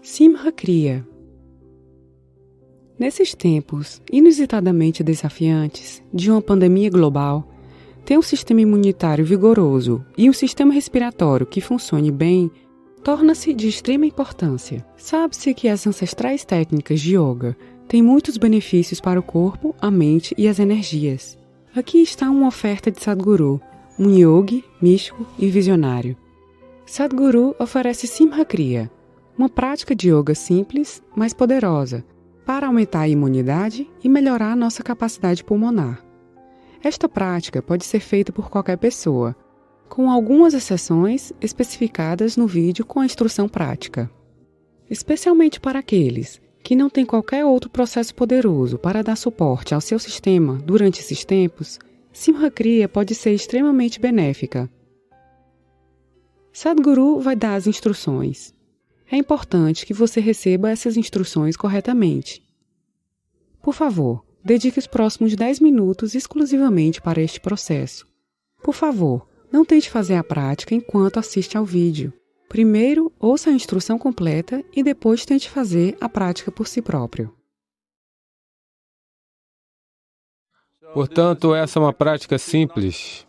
Simha Kriya. Nesses tempos inusitadamente desafiantes de uma pandemia global, ter um sistema imunitário vigoroso e um sistema respiratório que funcione bem torna-se de extrema importância. Sabe-se que as ancestrais técnicas de yoga têm muitos benefícios para o corpo, a mente e as energias. Aqui está uma oferta de Sadhguru, um yogi, místico e visionário. Sadhguru oferece Simha Kriya, uma prática de yoga simples, mas poderosa, para aumentar a imunidade e melhorar a nossa capacidade pulmonar. Esta prática pode ser feita por qualquer pessoa, com algumas exceções especificadas no vídeo com a instrução prática. Especialmente para aqueles que não têm qualquer outro processo poderoso para dar suporte ao seu sistema durante esses tempos, Simha Kriya pode ser extremamente benéfica. Sadhguru vai dar as instruções. É importante que você receba essas instruções corretamente. Por favor, dedique os próximos 10 minutos exclusivamente para este processo. Por favor, não tente fazer a prática enquanto assiste ao vídeo. Primeiro, ouça a instrução completa e depois tente fazer a prática por si próprio. Portanto, essa é uma prática simples.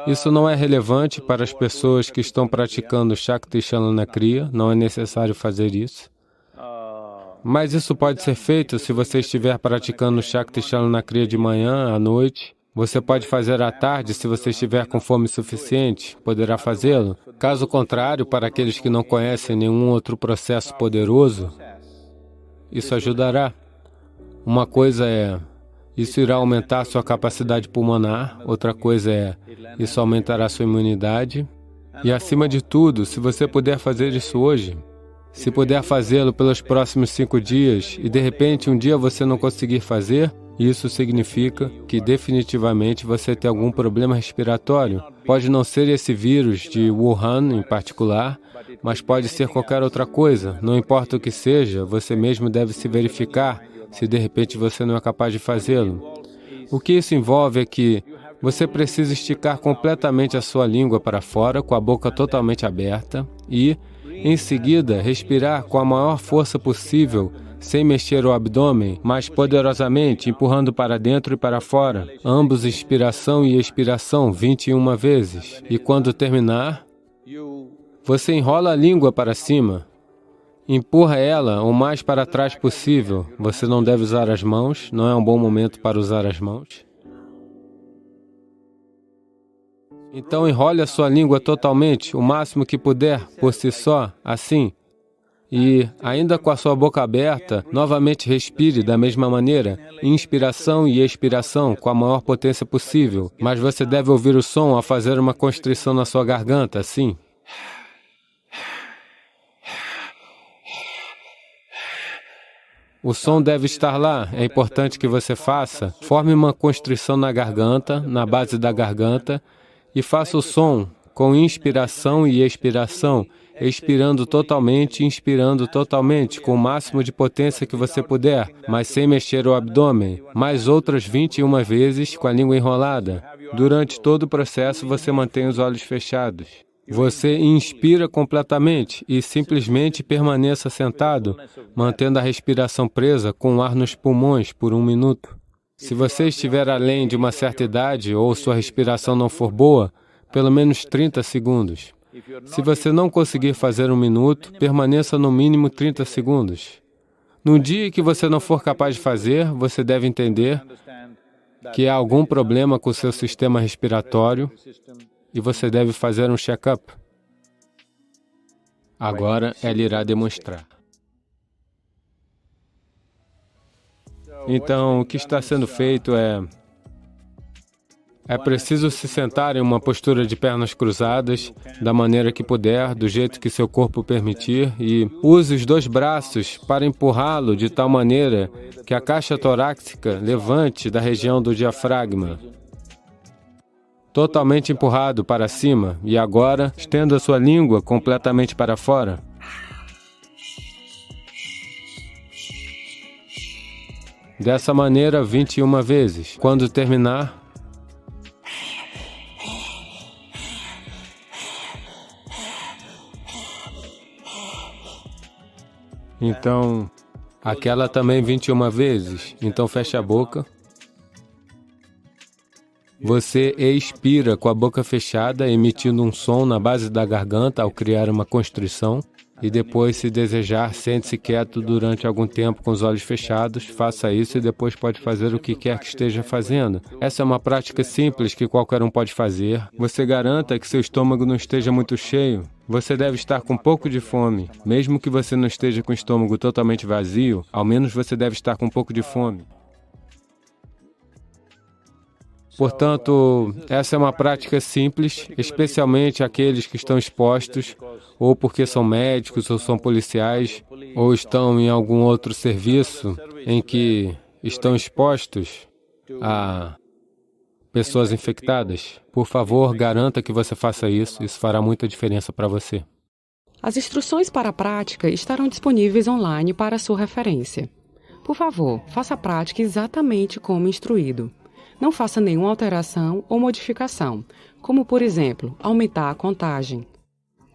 Isso não é relevante para as pessoas que estão praticando Shakti Chalana Kriya, não é necessário fazer isso. Mas isso pode ser feito se você estiver praticando Shakti Chalana Kriya de manhã, à noite. Você pode fazer à tarde se você estiver com fome suficiente, poderá fazê-lo. Caso contrário, para aqueles que não conhecem nenhum outro processo poderoso, isso ajudará. Uma coisa é, isso irá aumentar sua capacidade pulmonar, outra coisa é, isso aumentará sua imunidade. E acima de tudo, se você puder fazer isso hoje, se puder fazê-lo pelos próximos 5 dias e de repente um dia você não conseguir fazer, isso significa que definitivamente você tem algum problema respiratório. Pode não ser esse vírus de Wuhan em particular, mas pode ser qualquer outra coisa. Não importa o que seja, você mesmo deve se verificar se de repente você não é capaz de fazê-lo. O que isso envolve é que você precisa esticar completamente a sua língua para fora, com a boca totalmente aberta e, em seguida, respirar com a maior força possível, sem mexer o abdômen, mas poderosamente, empurrando para dentro e para fora, ambos inspiração e expiração 21 vezes. E quando terminar, você enrola a língua para cima, empurra ela o mais para trás possível. Você não deve usar as mãos, não é um bom momento para usar as mãos. Então enrole a sua língua totalmente, o máximo que puder, por si só, assim. E, ainda com a sua boca aberta, novamente respire da mesma maneira, inspiração e expiração com a maior potência possível. Mas você deve ouvir o som ao fazer uma constrição na sua garganta, assim. O som deve estar lá, é importante que você faça. Forme uma constrição na garganta, na base da garganta, e faça o som com inspiração e expiração, expirando totalmente, inspirando totalmente, com o máximo de potência que você puder, mas sem mexer o abdômen. Mais outras 21 vezes com a língua enrolada. Durante todo o processo, você mantém os olhos fechados. Você inspira completamente e simplesmente permaneça sentado, mantendo a respiração presa com o ar nos pulmões por 1 minuto. Se você estiver além de uma certa idade ou sua respiração não for boa, pelo menos 30 segundos. Se você não conseguir fazer 1 minuto, permaneça no mínimo 30 segundos. No dia que você não for capaz de fazer, você deve entender que há algum problema com o seu sistema respiratório e você deve fazer um check-up. Agora, ela irá demonstrar. Então, o que está sendo feito é preciso se sentar em uma postura de pernas cruzadas, da maneira que puder, do jeito que seu corpo permitir, e use os 2 braços para empurrá-lo de tal maneira que a caixa torácica levante da região do diafragma. Totalmente empurrado para cima, e agora estenda a sua língua completamente para fora. Dessa maneira, 21 vezes. Quando terminar, Então, aquela também 21 vezes. Então fecha a boca. Você expira com a boca fechada, emitindo um som na base da garganta ao criar uma constrição. E depois, se desejar, sente-se quieto durante algum tempo com os olhos fechados. Faça isso e depois pode fazer o que quer que esteja fazendo. Essa é uma prática simples que qualquer um pode fazer. Você garanta que seu estômago não esteja muito cheio. Você deve estar com um pouco de fome. Mesmo que você não esteja com o estômago totalmente vazio, ao menos você deve estar com um pouco de fome. Portanto, essa é uma prática simples, especialmente aqueles que estão expostos, ou porque são médicos, ou são policiais, ou estão em algum outro serviço em que estão expostos a pessoas infectadas. Por favor, garanta que você faça isso. Isso fará muita diferença para você. As instruções para a prática estarão disponíveis online para sua referência. Por favor, faça a prática exatamente como instruído. Não faça nenhuma alteração ou modificação, como, por exemplo, aumentar a contagem.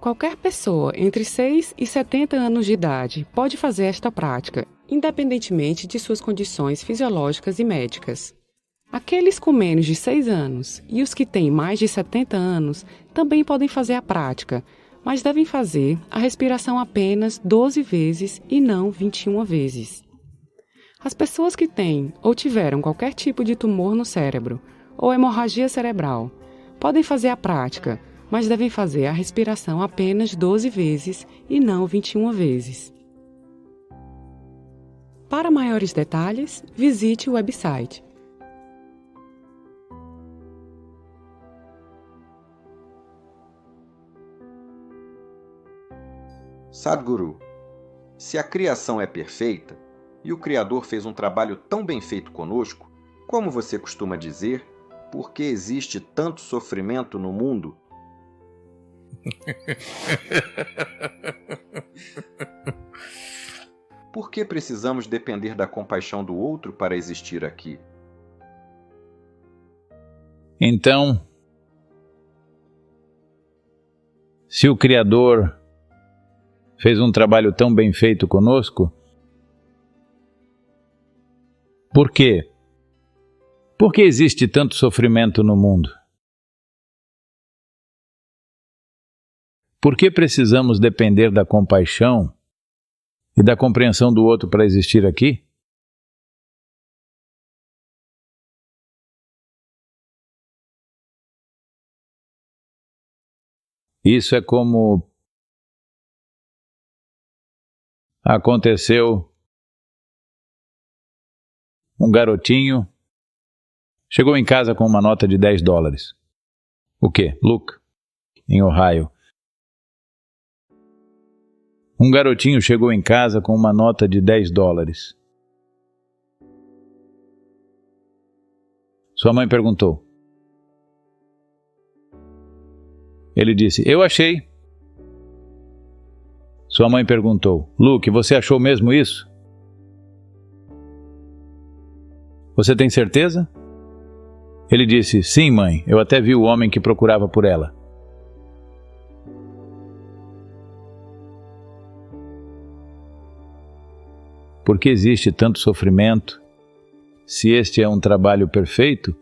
Qualquer pessoa entre 6 e 70 anos de idade pode fazer esta prática, independentemente de suas condições fisiológicas e médicas. Aqueles com menos de 6 anos e os que têm mais de 70 anos também podem fazer a prática, mas devem fazer a respiração apenas 12 vezes e não 21 vezes. As pessoas que têm ou tiveram qualquer tipo de tumor no cérebro ou hemorragia cerebral podem fazer a prática, mas devem fazer a respiração apenas 12 vezes e não 21 vezes. Para maiores detalhes, visite o website. Sadhguru, se a criação é perfeita, e o Criador fez um trabalho tão bem feito conosco, como você costuma dizer, por que existe tanto sofrimento no mundo? Por que precisamos depender da compaixão do outro para existir aqui? Então, se o Criador fez um trabalho tão bem feito conosco, por quê? Por que existe tanto sofrimento no mundo? Por que precisamos depender da compaixão e da compreensão do outro para existir aqui? Isso é como aconteceu. Um garotinho chegou em casa com uma nota de $10. O quê? Luke, em Ohio. Um garotinho chegou em casa com uma nota de $10. Sua mãe perguntou. Ele disse, eu achei. Sua mãe perguntou, Luke, você achou mesmo isso? Você tem certeza? Ele disse, sim, mãe, eu até vi o homem que procurava por ela. Por que existe tanto sofrimento? Se este é um trabalho perfeito,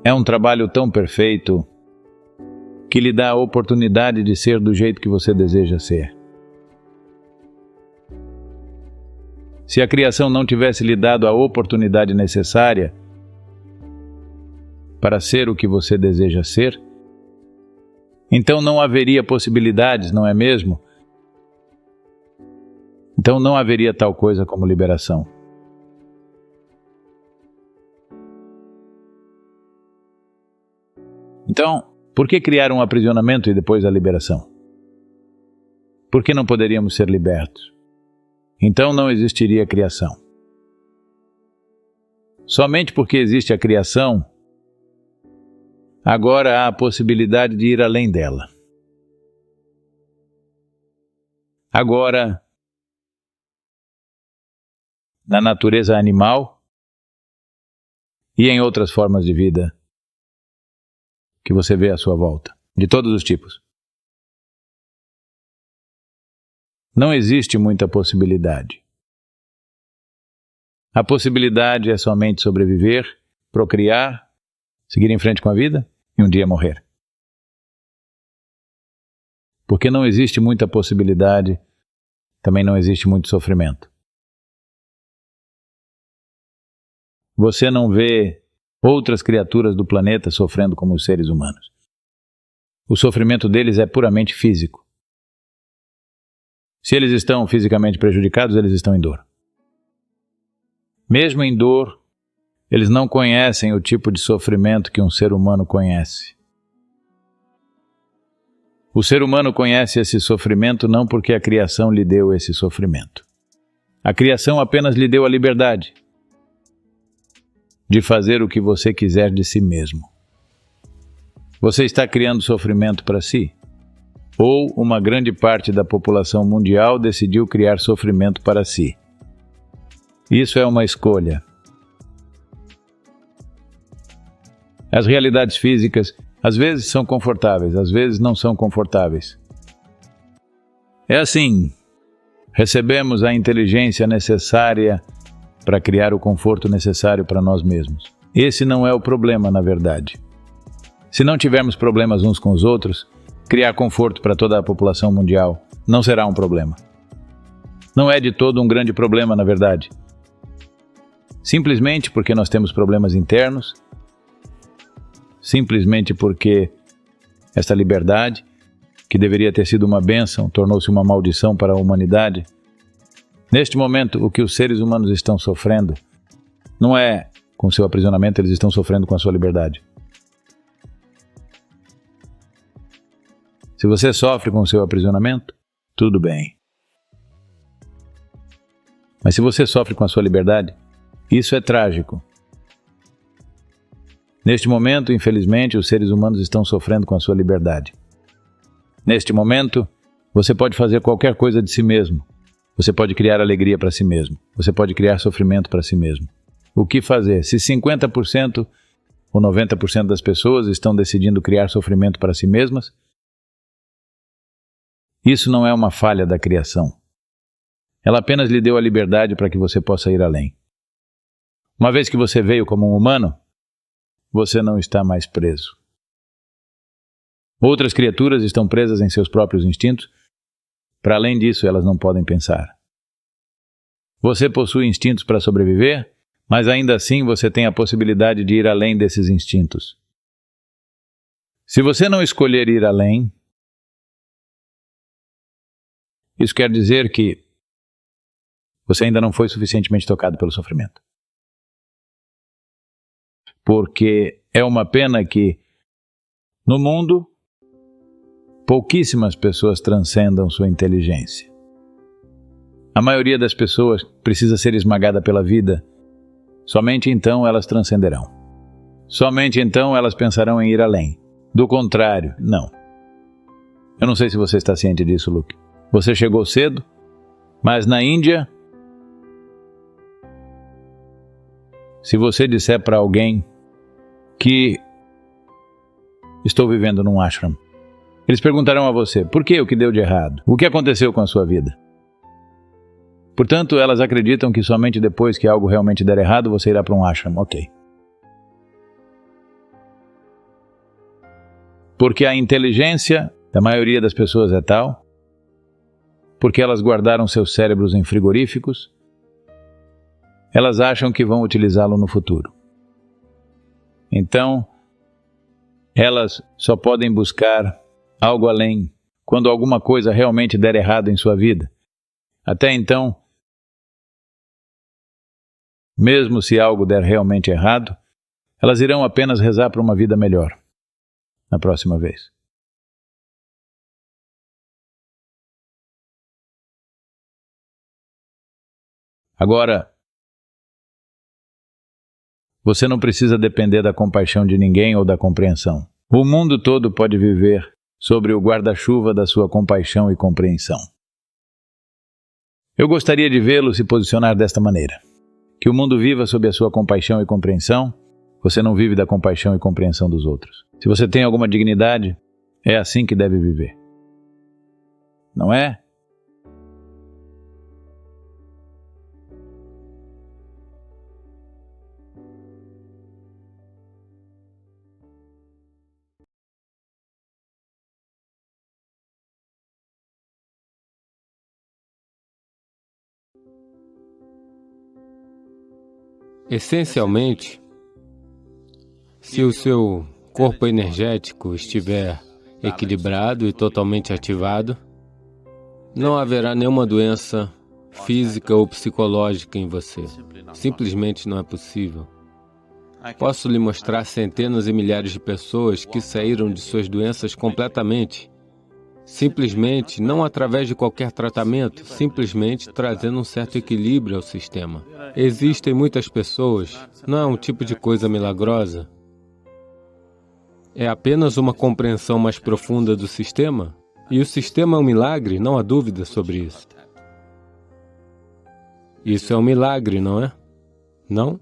é um trabalho tão perfeito que lhe dá a oportunidade de ser do jeito que você deseja ser. Se a criação não tivesse lhe dado a oportunidade necessária para ser o que você deseja ser, então não haveria possibilidades, não é mesmo? Então não haveria tal coisa como liberação. Então, por que criar um aprisionamento e depois a liberação? Por que não poderíamos ser libertos? Então não existiria criação. Somente porque existe a criação, agora há a possibilidade de ir além dela. Agora, na natureza animal e em outras formas de vida que você vê à sua volta, de todos os tipos. não existe muita possibilidade. A possibilidade é somente sobreviver, procriar, seguir em frente com a vida e um dia morrer. Porque não existe muita possibilidade, também não existe muito sofrimento. Você não vê outras criaturas do planeta sofrendo como os seres humanos. O sofrimento deles é puramente físico. Se eles estão fisicamente prejudicados, eles estão em dor. Mesmo em dor, eles não conhecem o tipo de sofrimento que um ser humano conhece. O ser humano conhece esse sofrimento não porque a criação lhe deu esse sofrimento. A criação apenas lhe deu a liberdade de fazer o que você quiser de si mesmo. Você está criando sofrimento para si? Ou uma grande parte da população mundial decidiu criar sofrimento para si? Isso é uma escolha. As realidades físicas, às vezes são confortáveis, às vezes não são confortáveis. É assim, recebemos a inteligência necessária para criar o conforto necessário para nós mesmos. Esse não é o problema, na verdade. Se não tivermos problemas uns com os outros, criar conforto para toda a população mundial não será um problema. Não é de todo um grande problema, na verdade. Simplesmente porque nós temos problemas internos, simplesmente porque esta liberdade, que deveria ter sido uma bênção, tornou-se uma maldição para a humanidade. Neste momento, o que os seres humanos estão sofrendo não é com seu aprisionamento, eles estão sofrendo com a sua liberdade. Se você sofre com o seu aprisionamento, tudo bem. Mas se você sofre com a sua liberdade, isso é trágico. Neste momento, infelizmente, os seres humanos estão sofrendo com a sua liberdade. Neste momento, você pode fazer qualquer coisa de si mesmo. Você pode criar alegria para si mesmo. Você pode criar sofrimento para si mesmo. O que fazer? Se 50% ou 90% das pessoas estão decidindo criar sofrimento para si mesmas, isso não é uma falha da criação. Ela apenas lhe deu a liberdade para que você possa ir além. Uma vez que você veio como um humano, você não está mais preso. Outras criaturas estão presas em seus próprios instintos. Para além disso, elas não podem pensar. Você possui instintos para sobreviver, mas ainda assim você tem a possibilidade de ir além desses instintos. Se você não escolher ir além, isso quer dizer que você ainda não foi suficientemente tocado pelo sofrimento. Porque é uma pena que, no mundo, pouquíssimas pessoas transcendam sua inteligência. A maioria das pessoas precisa ser esmagada pela vida. Somente então elas transcenderão. Somente então elas pensarão em ir além. Do contrário, não. Eu não sei se você está ciente disso, Luke. Você chegou cedo, mas na Índia, se você disser para alguém que estou vivendo num ashram, eles perguntarão a você, por que o que deu de errado? O que aconteceu com a sua vida? Portanto, elas acreditam que somente depois que algo realmente der errado, você irá para um ashram. Ok. Porque a inteligência da maioria das pessoas é tal, porque elas guardaram seus cérebros em frigoríficos, elas acham que vão utilizá-lo no futuro. Então, elas só podem buscar algo além quando alguma coisa realmente der errado em sua vida. Até então, mesmo se algo der realmente errado, elas irão apenas rezar por uma vida melhor na próxima vez. Agora, você não precisa depender da compaixão de ninguém ou da compreensão. O mundo todo pode viver sobre o guarda-chuva da sua compaixão e compreensão. Eu gostaria de vê-lo se posicionar desta maneira. Que o mundo viva sob a sua compaixão e compreensão, você não vive da compaixão e compreensão dos outros. Se você tem alguma dignidade, é assim que deve viver. Não é? Essencialmente, se o seu corpo energético estiver equilibrado e totalmente ativado, não haverá nenhuma doença física ou psicológica em você. Simplesmente não é possível. Posso lhe mostrar centenas e milhares de pessoas que saíram de suas doenças completamente, simplesmente não através de qualquer tratamento, simplesmente trazendo um certo equilíbrio ao sistema. Existem muitas pessoas, não é um tipo de coisa milagrosa, é apenas uma compreensão mais profunda do sistema, e o sistema é um milagre, não há dúvida sobre isso. Isso é um milagre, não é? Não?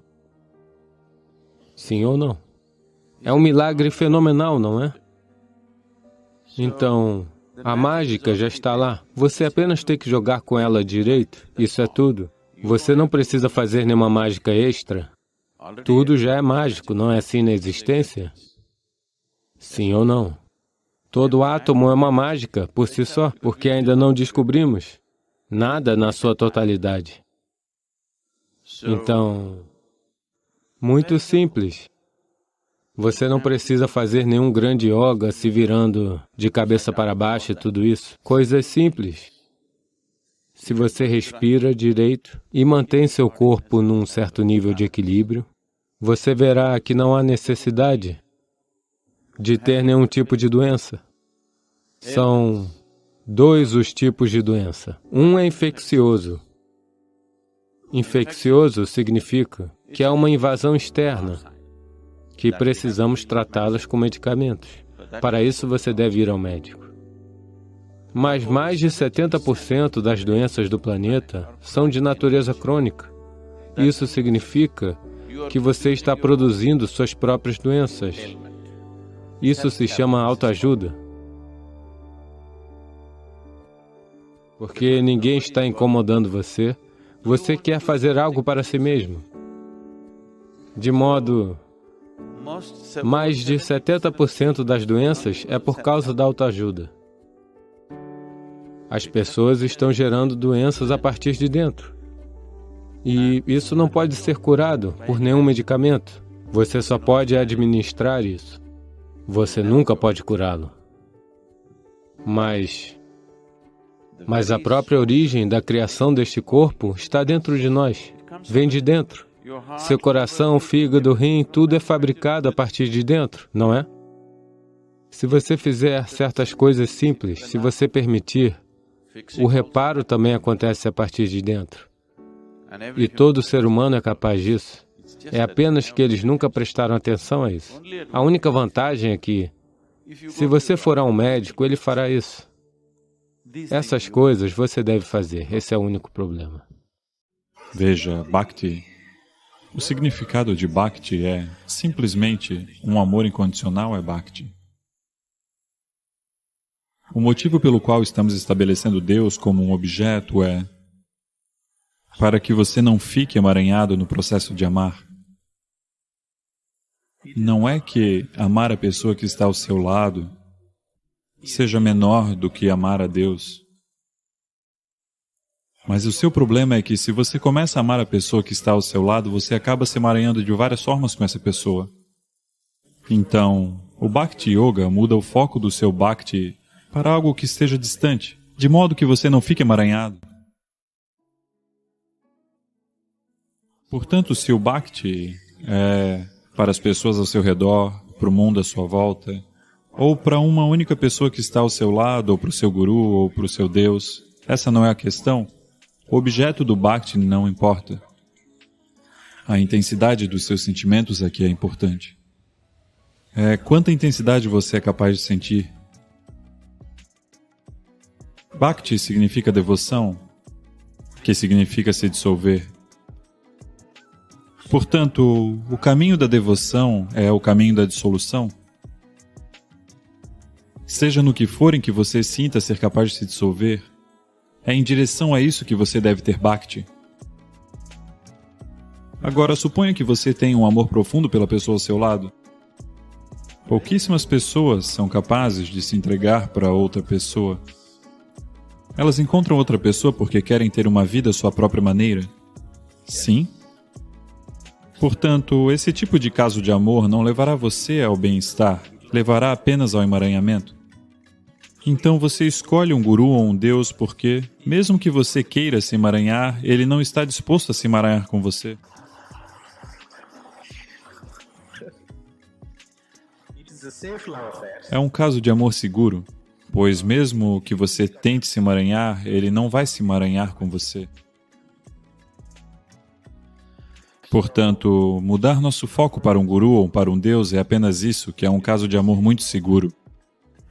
Sim ou não? É um milagre fenomenal, não é? Então, a mágica já está lá. Você apenas tem que jogar com ela direito. Isso é tudo. Você não precisa fazer nenhuma mágica extra. Tudo já é mágico, não é assim na existência? Sim ou não? Todo átomo é uma mágica por si só, porque ainda não descobrimos nada na sua totalidade. Então, muito simples. Você não precisa fazer nenhum grande yoga se virando de cabeça para baixo e tudo isso. Coisas simples. Se você respira direito e mantém seu corpo num certo nível de equilíbrio, você verá que não há necessidade de ter nenhum tipo de doença. São dois os tipos de doença. Um é infeccioso. Infeccioso significa que é uma invasão externa, que precisamos tratá-las com medicamentos. Para isso, você deve ir ao médico. Mas mais de 70% das doenças do planeta são de natureza crônica. Isso significa que você está produzindo suas próprias doenças. Isso se chama autoajuda. Porque ninguém está incomodando você. Você quer fazer algo para si mesmo. De modo, mais de 70% das doenças é por causa da autoajuda. As pessoas estão gerando doenças a partir de dentro. E isso não pode ser curado por nenhum medicamento. Você só pode administrar isso. Você nunca pode curá-lo. Mas a própria origem da criação deste corpo está dentro de nós. Vem de dentro. Seu coração, fígado, rim, tudo é fabricado a partir de dentro, não é? Se você fizer certas coisas simples, se você permitir, o reparo também acontece a partir de dentro. E todo ser humano é capaz disso. É apenas que eles nunca prestaram atenção a isso. A única vantagem é que, se você for a um médico, ele fará isso. Essas coisas você deve fazer. Esse é o único problema. Veja, Bhakti. O significado de Bhakti é simplesmente um amor incondicional é Bhakti. O motivo pelo qual estamos estabelecendo Deus como um objeto é para que você não fique emaranhado no processo de amar. Não é que amar a pessoa que está ao seu lado seja menor do que amar a Deus. Mas o seu problema é que se você começa a amar a pessoa que está ao seu lado, você acaba se emaranhando de várias formas com essa pessoa. Então, o Bhakti Yoga muda o foco do seu Bhakti para algo que esteja distante, de modo que você não fique emaranhado. Portanto, se o Bhakti é para as pessoas ao seu redor, para o mundo à sua volta, ou para uma única pessoa que está ao seu lado, ou para o seu guru, ou para o seu Deus, essa não é a questão. O objeto do Bhakti não importa. A intensidade dos seus sentimentos aqui é importante. Quanta intensidade você é capaz de sentir. Bhakti significa devoção, que significa se dissolver. Portanto, o caminho da devoção é o caminho da dissolução. Seja no que for em que você sinta ser capaz de se dissolver, é em direção a isso que você deve ter Bhakti. Agora, suponha que você tenha um amor profundo pela pessoa ao seu lado. Pouquíssimas pessoas são capazes de se entregar para outra pessoa. Elas encontram outra pessoa porque querem ter uma vida à sua própria maneira. Sim. Portanto, esse tipo de caso de amor não levará você ao bem-estar, levará apenas ao emaranhamento. Então você escolhe um guru ou um deus porque, mesmo que você queira se emaranhar, ele não está disposto a se emaranhar com você. É um caso de amor seguro, pois mesmo que você tente se emaranhar, ele não vai se emaranhar com você. Portanto, mudar nosso foco para um guru ou para um deus é apenas isso, que é um caso de amor muito seguro.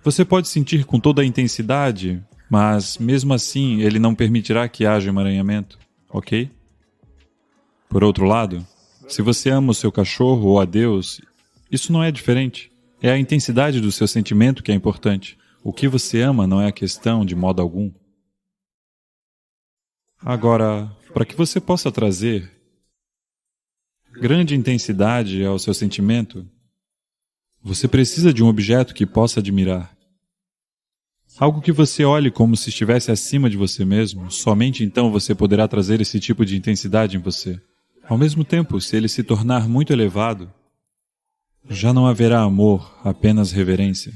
Você pode sentir com toda a intensidade, mas mesmo assim ele não permitirá que haja emaranhamento, ok? Por outro lado, se você ama o seu cachorro ou a Deus, isso não é diferente. É a intensidade do seu sentimento que é importante. O que você ama não é a questão de modo algum. Agora, para que você possa trazer grande intensidade ao seu sentimento, você precisa de um objeto que possa admirar. Algo que você olhe como se estivesse acima de você mesmo, somente então você poderá trazer esse tipo de intensidade em você. Ao mesmo tempo, se ele se tornar muito elevado, já não haverá amor, apenas reverência.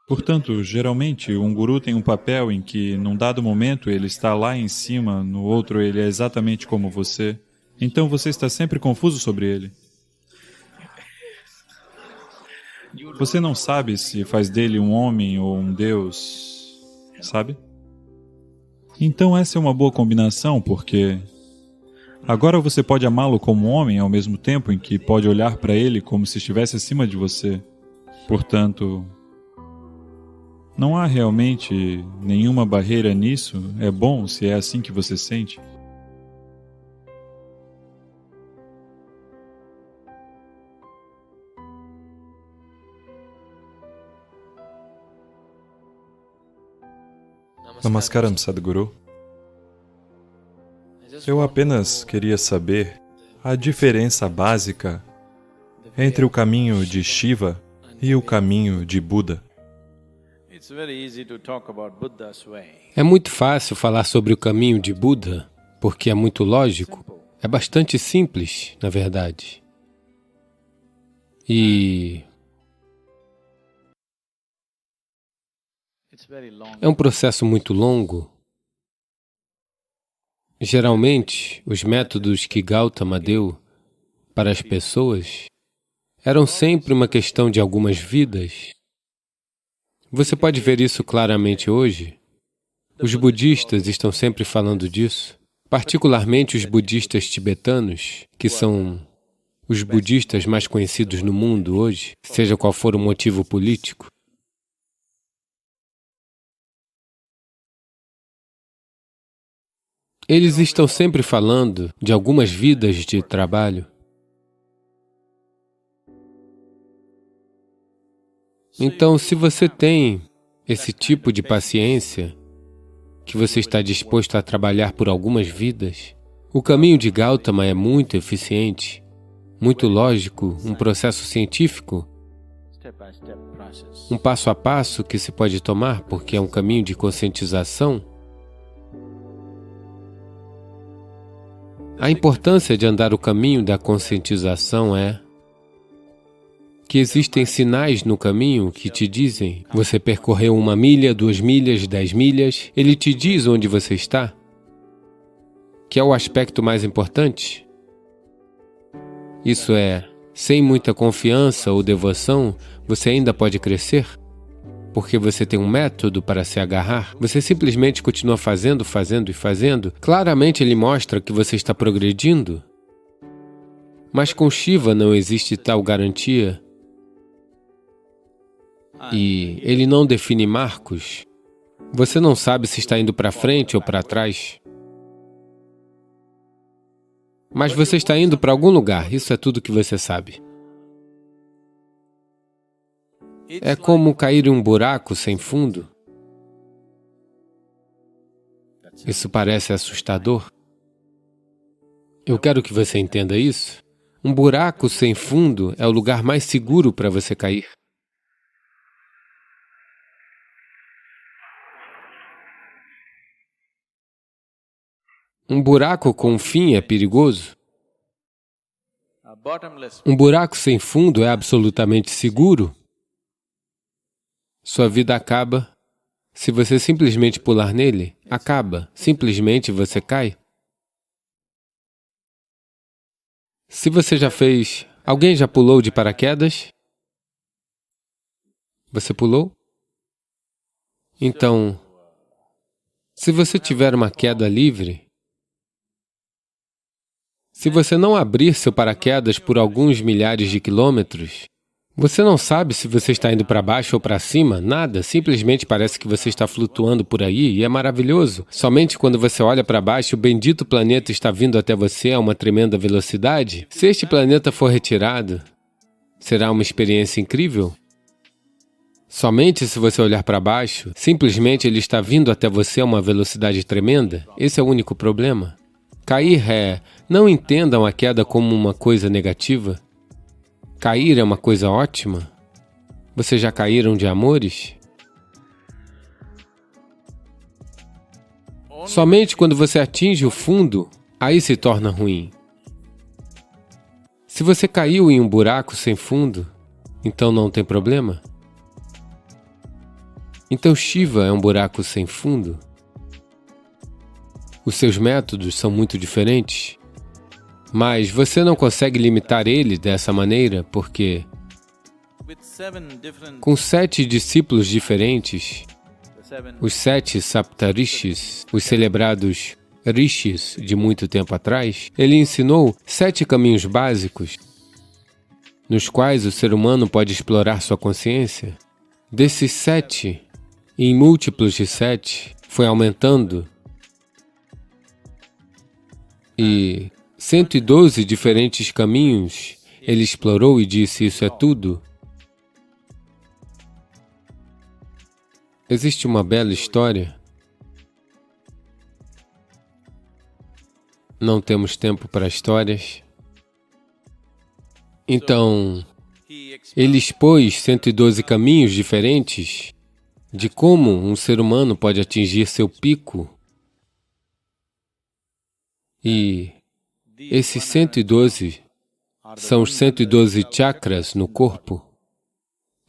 Portanto, geralmente, um guru tem um papel em que, num dado momento, ele está lá em cima, no outro ele é exatamente como você. Então você está sempre confuso sobre ele. Você não sabe se faz dele um homem ou um deus, sabe? Então essa é uma boa combinação, porque agora você pode amá-lo como homem ao mesmo tempo em que pode olhar para ele como se estivesse acima de você. Portanto, não há realmente nenhuma barreira nisso. É bom se é assim que você sente. Namaskaram, Sadhguru. Eu apenas queria saber a diferença básica entre o caminho de Shiva e o caminho de Buda. É muito fácil falar sobre o caminho de Buda, porque é muito lógico. É bastante simples, na verdade. E é um processo muito longo. Geralmente, os métodos que Gautama deu para as pessoas eram sempre uma questão de algumas vidas. Você pode ver isso claramente hoje. Os budistas estão sempre falando disso, particularmente os budistas tibetanos, que são os budistas mais conhecidos no mundo hoje, seja qual for o motivo político. Eles estão sempre falando de algumas vidas de trabalho. Então, se você tem esse tipo de paciência, que você está disposto a trabalhar por algumas vidas, o caminho de Gautama é muito eficiente, muito lógico, um processo científico, um passo a passo que se pode tomar, porque é um caminho de conscientização. A importância de andar o caminho da conscientização é que existem sinais no caminho que te dizem, você percorreu 1 milha, 2 milhas, 10 milhas, ele te diz onde você está, que é o aspecto mais importante. Isso é, sem muita confiança ou devoção, você ainda pode crescer, porque você tem um método para se agarrar, você simplesmente continua fazendo, fazendo e fazendo. Claramente ele mostra que você está progredindo, mas com Shiva não existe tal garantia. E ele não define marcos. Você não sabe se está indo para frente ou para trás. Mas você está indo para algum lugar, isso é tudo que você sabe. É como cair em um buraco sem fundo. Isso parece assustador. Eu quero que você entenda isso. Um buraco sem fundo é o lugar mais seguro para você cair. Um buraco com fim é perigoso. Um buraco sem fundo é absolutamente seguro. Sua vida acaba se você simplesmente pular nele. Acaba. Simplesmente você cai. Se você já fez... Alguém já pulou de paraquedas? Você pulou? Então, se você tiver uma queda livre, se você não abrir seu paraquedas por alguns milhares de quilômetros, você não sabe se você está indo para baixo ou para cima, nada, simplesmente parece que você está flutuando por aí e é maravilhoso. Somente quando você olha para baixo, o bendito planeta está vindo até você a uma tremenda velocidade. Se este planeta for retirado, será uma experiência incrível. Somente se você olhar para baixo, simplesmente ele está vindo até você a uma velocidade tremenda. Esse é o único problema. Cair é... Não entendam a queda como uma coisa negativa. Cair é uma coisa ótima. Vocês já caíram de amores? Somente quando você atinge o fundo, aí se torna ruim. Se você caiu em um buraco sem fundo, então não tem problema. Então Shiva é um buraco sem fundo. Os seus métodos são muito diferentes, mas você não consegue limitar ele dessa maneira porque, com 7 discípulos diferentes, os 7 Saptarishis, os celebrados Rishis de muito tempo atrás, ele ensinou 7 caminhos básicos nos quais o ser humano pode explorar sua consciência. Desses 7, em múltiplos de 7, foi aumentando e 112 diferentes caminhos ele explorou e disse: isso é tudo. Existe uma bela história. Não temos tempo para histórias. Então, ele expôs 112 caminhos diferentes de como um ser humano pode atingir seu pico. E esses 112 são os 112 chakras no corpo.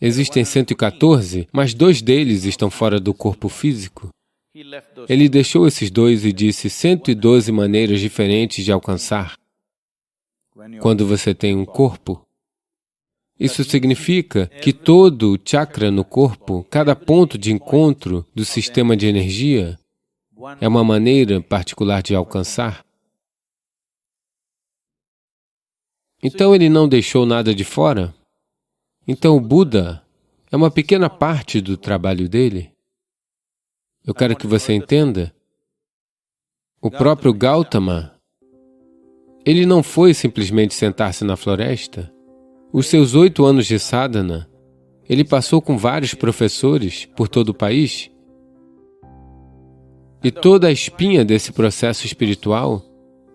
Existem 114, mas 2 deles estão fora do corpo físico. Ele deixou esses 2 e disse 112 maneiras diferentes de alcançar. Quando você tem um corpo, isso significa que todo chakra no corpo, cada ponto de encontro do sistema de energia, é uma maneira particular de alcançar. Então ele não deixou nada de fora. Então o Buda é uma pequena parte do trabalho dele. Eu quero que você entenda. O próprio Gautama, ele não foi simplesmente sentar-se na floresta. Os seus 8 anos de sadhana, ele passou com vários professores por todo o país. E toda a espinha desse processo espiritual,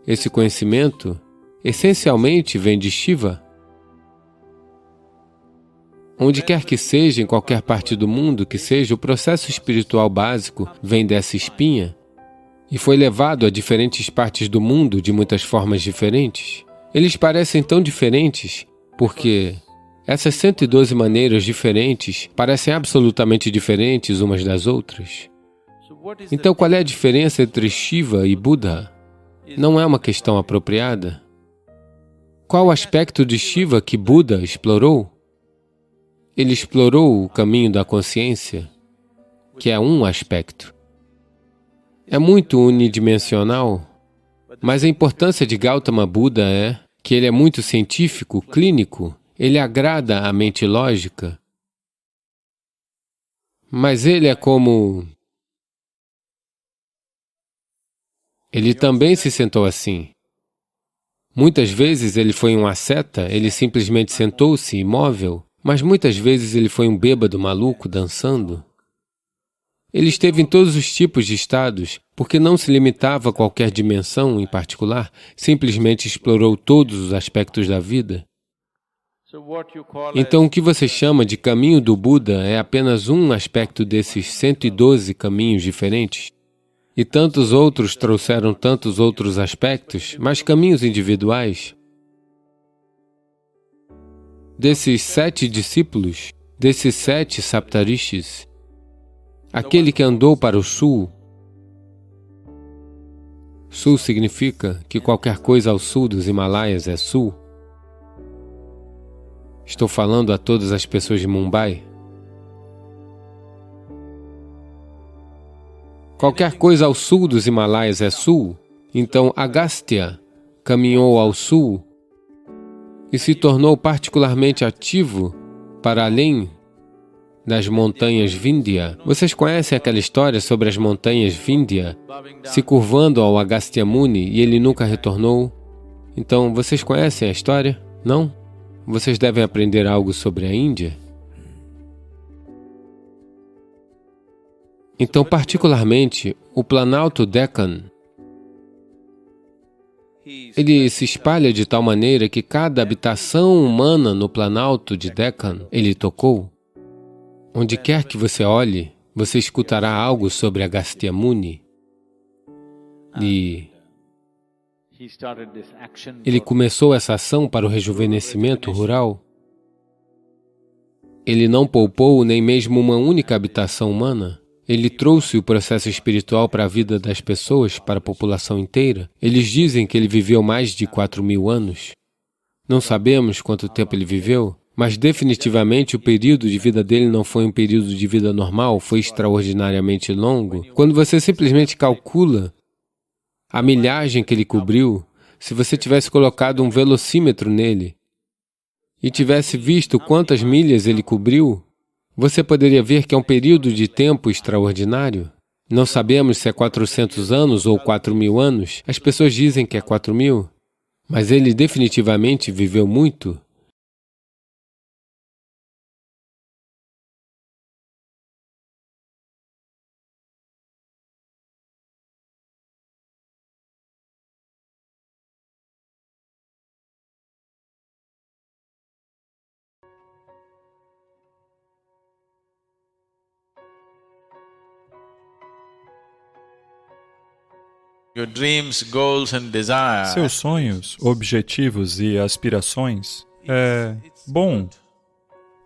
esse conhecimento, essencialmente vem de Shiva. Onde quer que seja, em qualquer parte do mundo que seja, o processo espiritual básico vem dessa espinha e foi levado a diferentes partes do mundo de muitas formas diferentes. Eles parecem tão diferentes porque essas 112 maneiras diferentes parecem absolutamente diferentes umas das outras. Então, qual é a diferença entre Shiva e Buda? Não é uma questão apropriada. Qual o aspecto de Shiva que Buda explorou? Ele explorou o caminho da consciência, que é um aspecto. É muito unidimensional, mas a importância de Gautama Buda é que ele é muito científico, clínico, ele agrada a mente lógica, mas ele é como... Ele também se sentou assim. Muitas vezes ele foi um asceta, ele simplesmente sentou-se imóvel, mas muitas vezes ele foi um bêbado maluco dançando. Ele esteve em todos os tipos de estados, porque não se limitava a qualquer dimensão em particular, simplesmente explorou todos os aspectos da vida. Então, o que você chama de caminho do Buda é apenas um aspecto desses 112 caminhos diferentes. E tantos outros trouxeram tantos outros aspectos, mas caminhos individuais. Desses 7 discípulos, desses 7 Saptarishis, aquele que andou para o sul, sul significa que qualquer coisa ao sul dos Himalaias é sul. Estou falando a todas as pessoas de Mumbai. Qualquer coisa ao sul dos Himalaias é sul, então Agastya caminhou ao sul e se tornou particularmente ativo para além das montanhas Vindhya. Vocês conhecem aquela história sobre as montanhas Vindhya se curvando ao Agastya Muni e ele nunca retornou? Então, vocês conhecem a história? Não? Vocês devem aprender algo sobre a Índia? Então, particularmente, o Planalto Deccan, ele se espalha de tal maneira que cada habitação humana no Planalto de Deccan, ele tocou. Onde quer que você olhe, você escutará algo sobre Agastya Muni. E ele começou essa ação para o rejuvenescimento rural. Ele não poupou nem mesmo uma única habitação humana. Ele trouxe o processo espiritual para a vida das pessoas, para a população inteira. Eles dizem que ele viveu mais de 4.000 anos. Não sabemos quanto tempo ele viveu, mas definitivamente o período de vida dele não foi um período de vida normal, foi extraordinariamente longo. Quando você simplesmente calcula a milhagem que ele cobriu, se você tivesse colocado um velocímetro nele e tivesse visto quantas milhas ele cobriu, você poderia ver que é um período de tempo extraordinário. Não sabemos se é 400 anos ou 4.000 anos. As pessoas dizem que é 4.000, mas ele definitivamente viveu muito. Seus sonhos, objetivos e aspirações, é bom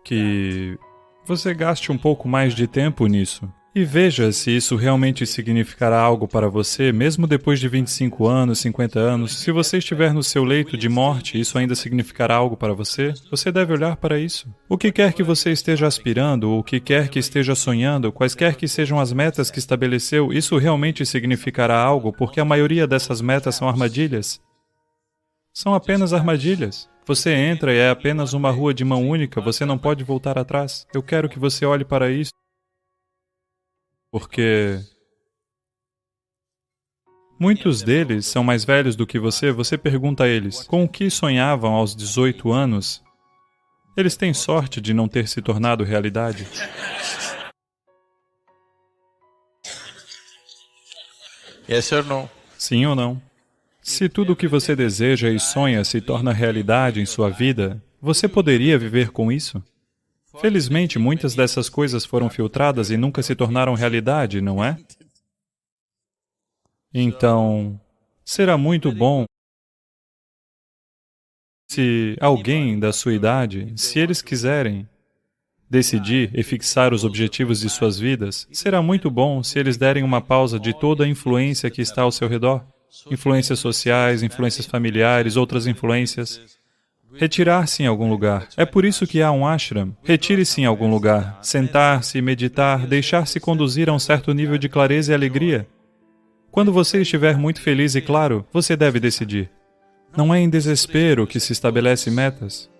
que você gaste um pouco mais de tempo nisso. E veja se isso realmente significará algo para você, mesmo depois de 25 anos, 50 anos. Se você estiver no seu leito de morte, isso ainda significará algo para você? Você deve olhar para isso. O que quer que você esteja aspirando, o que quer que esteja sonhando, quaisquer que sejam as metas que estabeleceu, isso realmente significará algo, porque a maioria dessas metas são armadilhas. São apenas armadilhas. Você entra e é apenas uma rua de mão única, você não pode voltar atrás. Eu quero que você olhe para isso. Porque muitos deles são mais velhos do que você pergunta a eles, com o que sonhavam aos 18 anos? Eles têm sorte de não ter se tornado realidade. Yes or no? Sim ou não? Se tudo o que você deseja e sonha se torna realidade em sua vida, você poderia viver com isso? Felizmente, muitas dessas coisas foram filtradas e nunca se tornaram realidade, não é? Então, será muito bom se alguém da sua idade, se eles quiserem decidir e fixar os objetivos de suas vidas, será muito bom se eles derem uma pausa de toda a influência que está ao seu redor. Influências sociais, influências familiares, outras influências. Retirar-se em algum lugar. É por isso que há um ashram. Retire-se em algum lugar. Sentar-se, meditar, deixar-se conduzir a um certo nível de clareza e alegria. Quando você estiver muito feliz e claro, você deve decidir. Não é em desespero que se estabelece metas.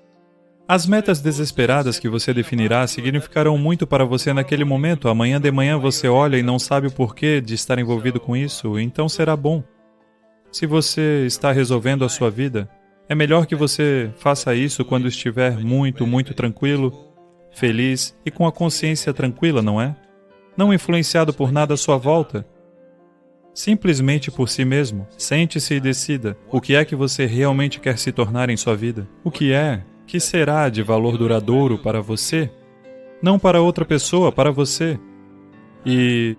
As metas desesperadas que você definirá significarão muito para você naquele momento. Amanhã de manhã você olha e não sabe o porquê de estar envolvido com isso, então será bom. Se você está resolvendo a sua vida, é melhor que você faça isso quando estiver muito, muito tranquilo, feliz e com a consciência tranquila, não é? Não influenciado por nada à sua volta. Simplesmente por si mesmo. Sente-se e decida o que é que você realmente quer se tornar em sua vida. O que será de valor duradouro para você? Não para outra pessoa, para você. E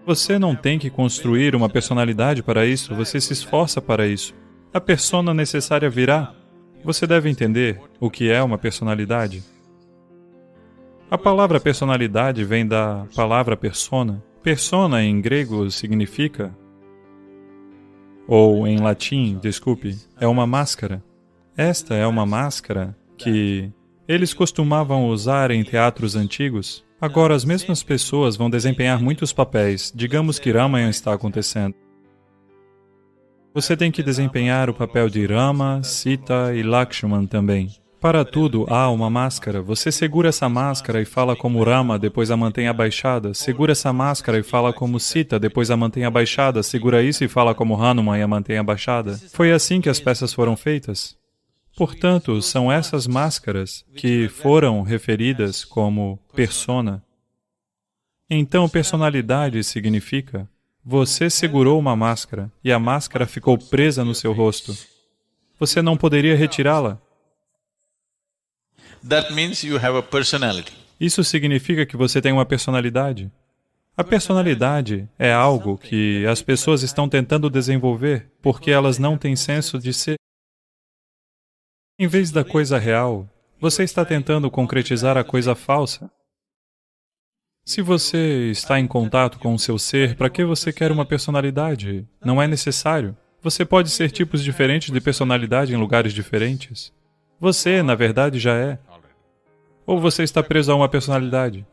você não tem que construir uma personalidade para isso, você se esforça para isso. A persona necessária virá. Você deve entender o que é uma personalidade. A palavra personalidade vem da palavra persona. Persona em grego significa, ou em latim, desculpe, é uma máscara. Esta é uma máscara que eles costumavam usar em teatros antigos. Agora as mesmas pessoas vão desempenhar muitos papéis. Digamos que Ramayana está acontecendo. Você tem que desempenhar o papel de Rama, Sita e Lakshman também. Para tudo há uma máscara. Você segura essa máscara e fala como Rama, depois a mantém abaixada. Segura essa máscara e fala como Sita, depois a mantém abaixada. Segura isso e fala como Hanuman e a mantém abaixada. Foi assim que as peças foram feitas. Portanto, são essas máscaras que foram referidas como persona. Então, personalidade significa: você segurou uma máscara e a máscara ficou presa no seu rosto. Você não poderia retirá-la. That means you have a personality. Isso significa que você tem uma personalidade. A personalidade é algo que as pessoas estão tentando desenvolver porque elas não têm senso de ser. Em vez da coisa real, você está tentando concretizar a coisa falsa. Se você está em contato com o seu ser, para que você quer uma personalidade? Não é necessário. Você pode ser tipos diferentes de personalidade em lugares diferentes. Você, na verdade, já é. Ou você está preso a uma personalidade?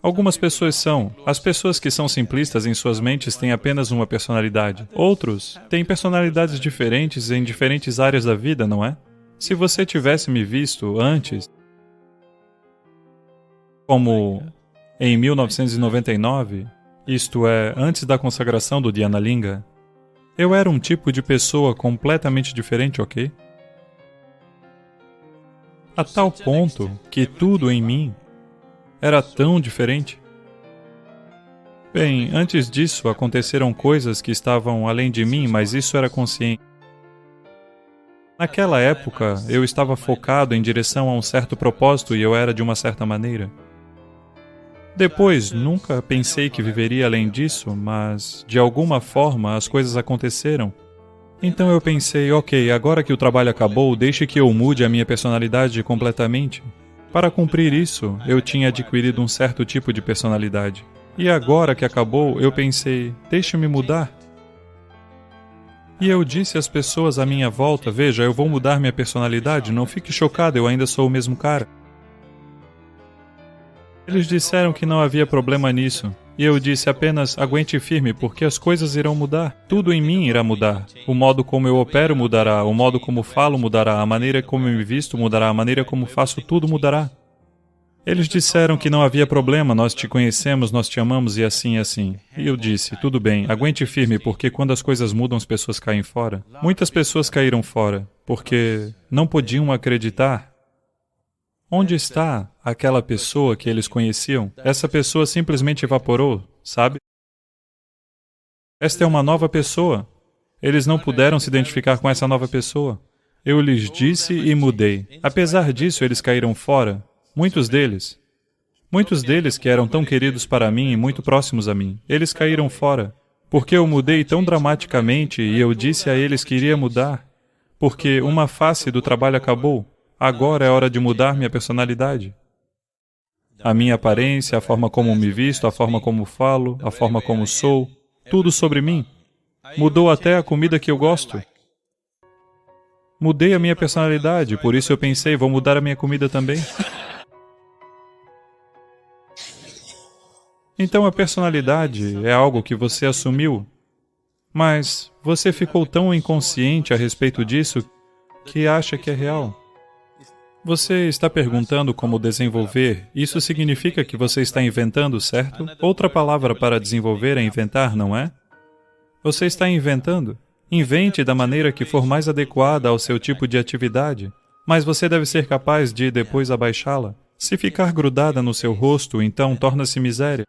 Algumas pessoas são. As pessoas que são simplistas em suas mentes têm apenas uma personalidade. Outros têm personalidades diferentes em diferentes áreas da vida, não é? Se você tivesse me visto antes, como em 1999, isto é, antes da consagração do Dhyanalinga, eu era um tipo de pessoa completamente diferente, ok? A tal ponto que tudo em mim era tão diferente. Bem, antes disso aconteceram coisas que estavam além de mim, mas isso era consciente. Naquela época, eu estava focado em direção a um certo propósito e eu era de uma certa maneira. Depois, nunca pensei que viveria além disso, mas, de alguma forma, as coisas aconteceram. Então eu pensei, ok, agora que o trabalho acabou, deixe que eu mude a minha personalidade completamente. Para cumprir isso, eu tinha adquirido um certo tipo de personalidade. E agora que acabou, eu pensei, deixe-me mudar. E eu disse às pessoas à minha volta, veja, eu vou mudar minha personalidade, não fique chocado, eu ainda sou o mesmo cara. Eles disseram que não havia problema nisso. E eu disse apenas, aguente firme, porque as coisas irão mudar. Tudo em mim irá mudar. O modo como eu opero mudará, o modo como falo mudará, a maneira como eu me visto mudará, a maneira como faço tudo mudará. Eles disseram que não havia problema, nós te conhecemos, nós te amamos e assim e assim. E eu disse, tudo bem, aguente firme, porque quando as coisas mudam as pessoas caem fora. Muitas pessoas caíram fora, porque não podiam acreditar. Onde está aquela pessoa que eles conheciam? Essa pessoa simplesmente evaporou, sabe? Esta é uma nova pessoa. Eles não puderam se identificar com essa nova pessoa. Eu lhes disse e mudei. Apesar disso, eles caíram fora. Muitos deles que eram tão queridos para mim e muito próximos a mim, eles caíram fora. Porque eu mudei tão dramaticamente e eu disse a eles que iria mudar. Porque uma face do trabalho acabou. Agora é hora de mudar minha personalidade. A minha aparência, a forma como me visto, a forma como falo, a forma como sou, tudo sobre mim. Mudou até a comida que eu gosto. Mudei a minha personalidade, por isso eu pensei, vou mudar a minha comida também. Então a personalidade é algo que você assumiu, mas você ficou tão inconsciente a respeito disso que acha que é real. Você está perguntando como desenvolver, isso significa que você está inventando, certo? Outra palavra para desenvolver é inventar, não é? Você está inventando. Invente da maneira que for mais adequada ao seu tipo de atividade, mas você deve ser capaz de depois abaixá-la. Se ficar grudada no seu rosto, então torna-se miséria.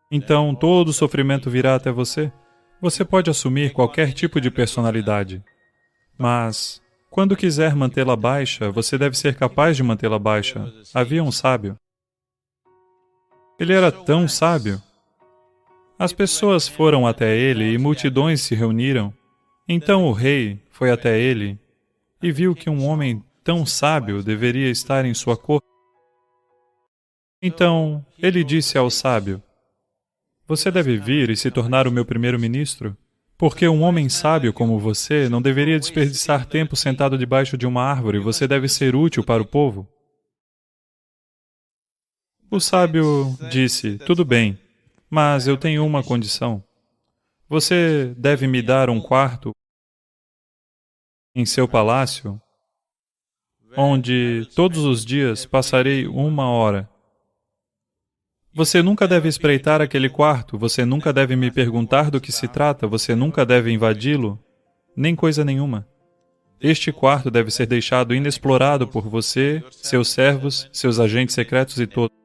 Então todo sofrimento virá até você. Você pode assumir qualquer tipo de personalidade, mas quando quiser mantê-la baixa, você deve ser capaz de mantê-la baixa. Havia um sábio. Ele era tão sábio. As pessoas foram até ele e multidões se reuniram. Então o rei foi até ele e viu que um homem tão sábio deveria estar em sua corte. Então, ele disse ao sábio: você deve vir e se tornar o meu primeiro-ministro, porque um homem sábio como você não deveria desperdiçar tempo sentado debaixo de uma árvore, você deve ser útil para o povo. O sábio disse: tudo bem, mas eu tenho uma condição. Você deve me dar um quarto em seu palácio, onde todos os dias passarei 1 hora. Você nunca deve espreitar aquele quarto, você nunca deve me perguntar do que se trata, você nunca deve invadi-lo, nem coisa nenhuma. Este quarto deve ser deixado inexplorado por você, seus servos, seus agentes secretos e todos.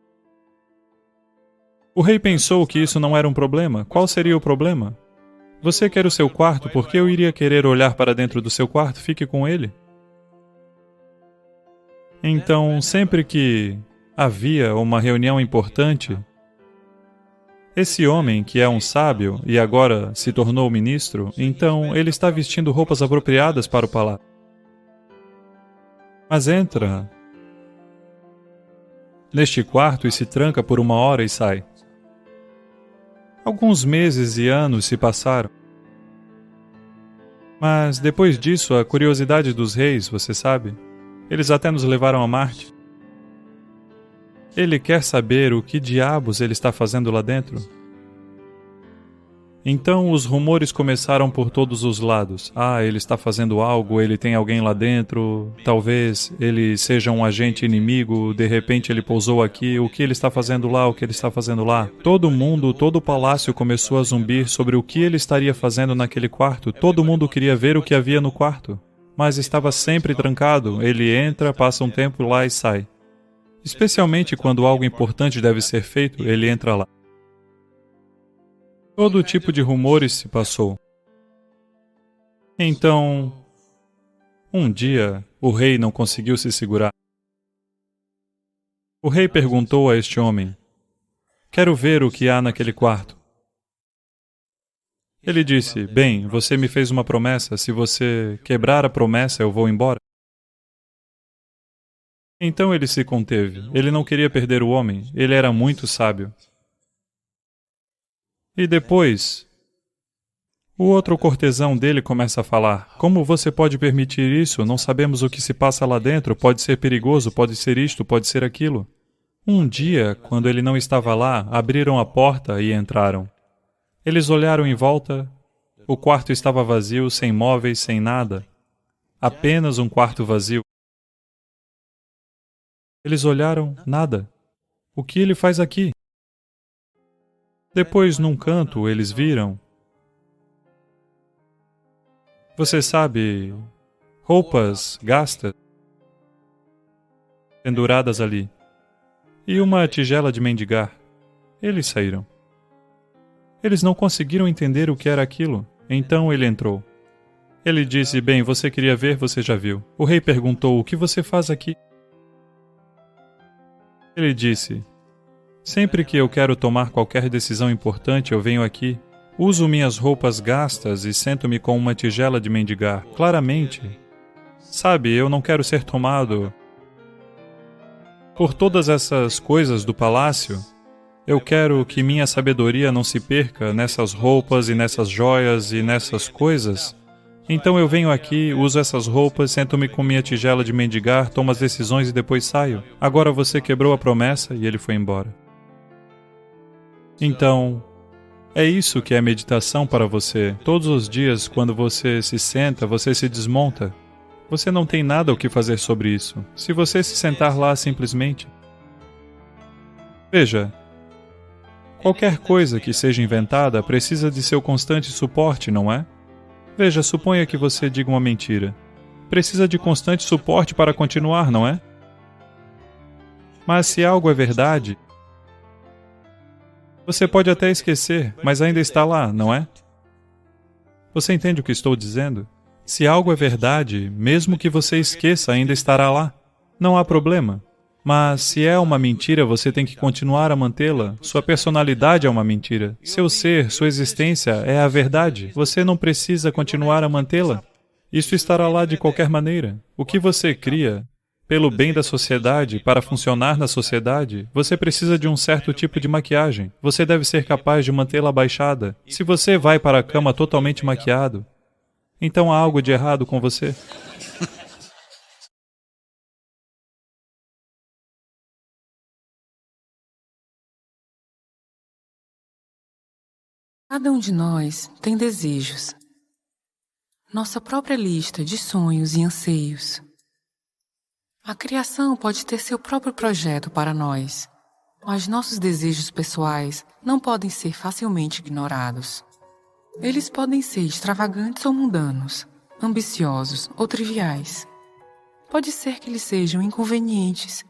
O rei pensou que isso não era um problema. Qual seria o problema? Você quer o seu quarto, por que eu iria querer olhar para dentro do seu quarto? Fique com ele. Então, sempre que havia uma reunião importante, esse homem, que é um sábio e agora se tornou ministro, então ele está vestindo roupas apropriadas para o palácio. Mas entra neste quarto e se tranca por 1 hora e sai. Alguns meses e anos se passaram. Mas depois disso, a curiosidade dos reis, você sabe, eles até nos levaram a Marte. Ele quer saber o que diabos ele está fazendo lá dentro. Então os rumores começaram por todos os lados. Ele está fazendo algo, ele tem alguém lá dentro, talvez ele seja um agente inimigo, de repente ele pousou aqui, o que ele está fazendo lá, o que ele está fazendo lá. Todo mundo, todo o palácio começou a zumbir sobre o que ele estaria fazendo naquele quarto. Todo mundo queria ver o que havia no quarto, mas estava sempre trancado. Ele entra, passa um tempo lá e sai. Especialmente quando algo importante deve ser feito, ele entra lá. Todo tipo de rumores se passou. Então, um dia, o rei não conseguiu se segurar. O rei perguntou a este homem: quero ver o que há naquele quarto. Ele disse: bem, você me fez uma promessa, se você quebrar a promessa, eu vou embora. Então ele se conteve. Ele não queria perder o homem, ele era muito sábio. E depois, o outro cortesão dele começa a falar: como você pode permitir isso? Não sabemos o que se passa lá dentro, pode ser perigoso, pode ser isto, pode ser aquilo. Um dia, quando ele não estava lá, abriram a porta e entraram. Eles olharam em volta, o quarto estava vazio, sem móveis, sem nada. Apenas um quarto vazio. Eles olharam, nada. O que ele faz aqui? Depois, num canto, eles viram, você sabe, roupas gastas, penduradas ali, e uma tigela de mendigar. Eles saíram. Eles não conseguiram entender o que era aquilo. Então ele entrou. Ele disse: bem, você queria ver, você já viu. O rei perguntou: o que você faz aqui? Ele disse: sempre que eu quero tomar qualquer decisão importante, eu venho aqui, uso minhas roupas gastas e sento-me com uma tigela de mendigar. Claramente, sabe, eu não quero ser tomado por todas essas coisas do palácio. Eu quero que minha sabedoria não se perca nessas roupas e nessas joias e nessas coisas. Então eu venho aqui, uso essas roupas, sento-me com minha tigela de mendigar, tomo as decisões e depois saio. Agora você quebrou a promessa e ele foi embora. Então, é isso que é meditação para você. Todos os dias, quando você se senta, você se desmonta. Você não tem nada o que fazer sobre isso. Se você se sentar lá simplesmente... Veja, qualquer coisa que seja inventada precisa de seu constante suporte, não é? Veja, suponha que você diga uma mentira. Precisa de constante suporte para continuar, não é? Mas se algo é verdade, você pode até esquecer, mas ainda está lá, não é? Você entende o que estou dizendo? Se algo é verdade, mesmo que você esqueça, ainda estará lá. Não há problema. Mas se é uma mentira, você tem que continuar a mantê-la. Sua personalidade é uma mentira. Seu ser, sua existência é a verdade. Você não precisa continuar a mantê-la. Isso estará lá de qualquer maneira. O que você cria pelo bem da sociedade, para funcionar na sociedade, você precisa de um certo tipo de maquiagem. Você deve ser capaz de mantê-la baixada. Se você vai para a cama totalmente maquiado, então há algo de errado com você. Cada um de nós tem desejos. Nossa própria lista de sonhos e anseios. A criação pode ter seu próprio projeto para nós, mas nossos desejos pessoais não podem ser facilmente ignorados. Eles podem ser extravagantes ou mundanos, ambiciosos ou triviais. Pode ser que eles sejam inconvenientes,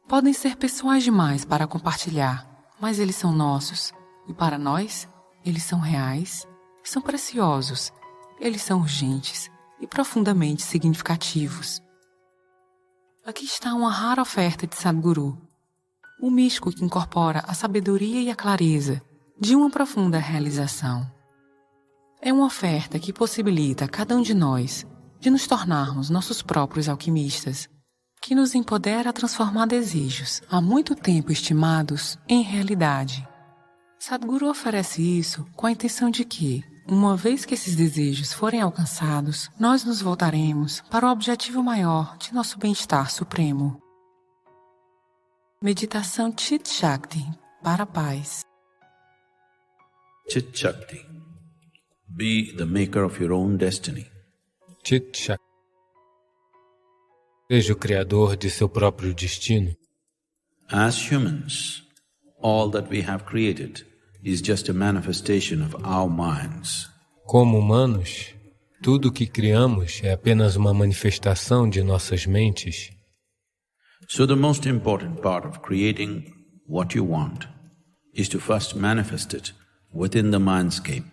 podem ser pessoais demais para compartilhar, mas eles são nossos, e para nós, eles são reais, são preciosos, eles são urgentes e profundamente significativos. Aqui está uma rara oferta de Sadhguru, o místico que incorpora a sabedoria e a clareza de uma profunda realização. É uma oferta que possibilita a cada um de nós de nos tornarmos nossos próprios alquimistas, que nos empodera a transformar desejos há muito tempo estimados em realidade. Sadhguru oferece isso com a intenção de que, uma vez que esses desejos forem alcançados, nós nos voltaremos para o objetivo maior de nosso bem-estar supremo. Meditação Chit Shakti para a paz. Chit Shakti. Be the maker of your own destiny. Chit Shakti. Seja o criador de seu próprio destino. As humans, all that we have created is just a manifestation of our minds. Como humanos, tudo o que criamos é apenas uma manifestação de nossas mentes. So the most important part of creating what you want is to first manifest it within the mindscape.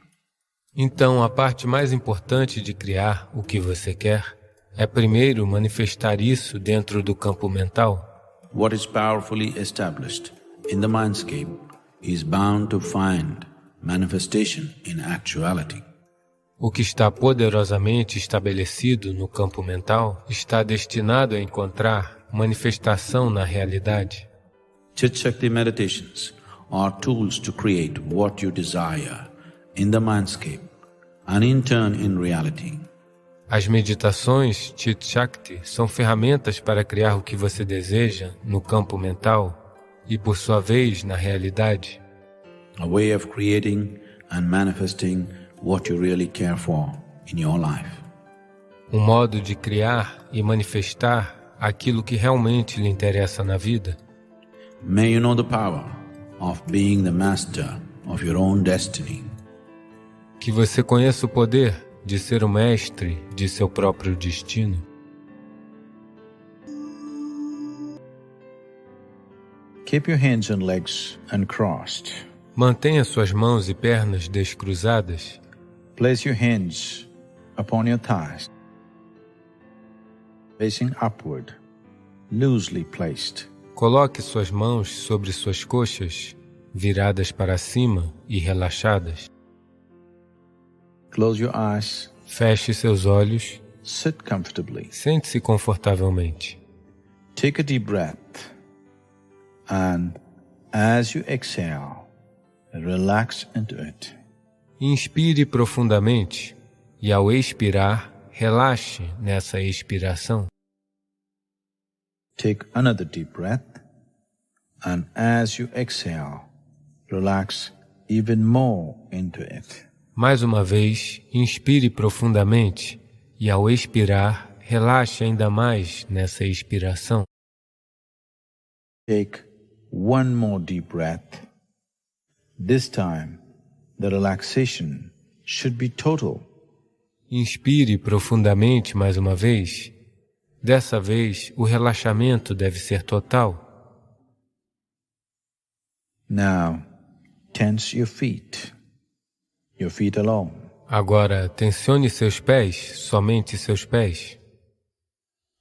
Então, a parte mais importante de criar o que você quer é primeiro manifestar isso dentro do campo mental. What is powerfully established in the mindscape is bound to find manifestation in actuality. O que está poderosamente estabelecido no campo mental está destinado a encontrar manifestação na realidade. Chit Shakti meditations are tools to create what you desire in the mindscape and in turn in reality. As meditações Chit Shakti são ferramentas para criar o que você deseja no campo mental e, por sua vez, na realidade. A way of creating and manifesting what you really care for in your life. Um modo de criar e manifestar aquilo que realmente lhe interessa na vida. May you know the power of being the master of your own destiny. Que você conheça o poder de ser o mestre de seu próprio destino. Keep your hands and legs uncrossed. Mantenha suas mãos e pernas descruzadas. Place your hands upon your thighs, facing upward, loosely placed. Coloque suas mãos sobre suas coxas, viradas para cima e relaxadas. Close your eyes. Feche seus olhos. Sit comfortably. Sente-se confortavelmente. Take a deep breath. And as you exhale, relax into it. Inspire profundamente e, ao expirar, relaxe nessa expiração. Take another deep breath. And as you exhale, relax even more into it. Mais uma vez, inspire profundamente e, ao expirar, relaxe ainda mais nessa expiração. Take one more deep breath. This time, the relaxation should be total. Inspire profundamente mais uma vez. Dessa vez, o relaxamento deve ser total. Now, tense your feet alone. Agora, tensione seus pés, somente seus pés.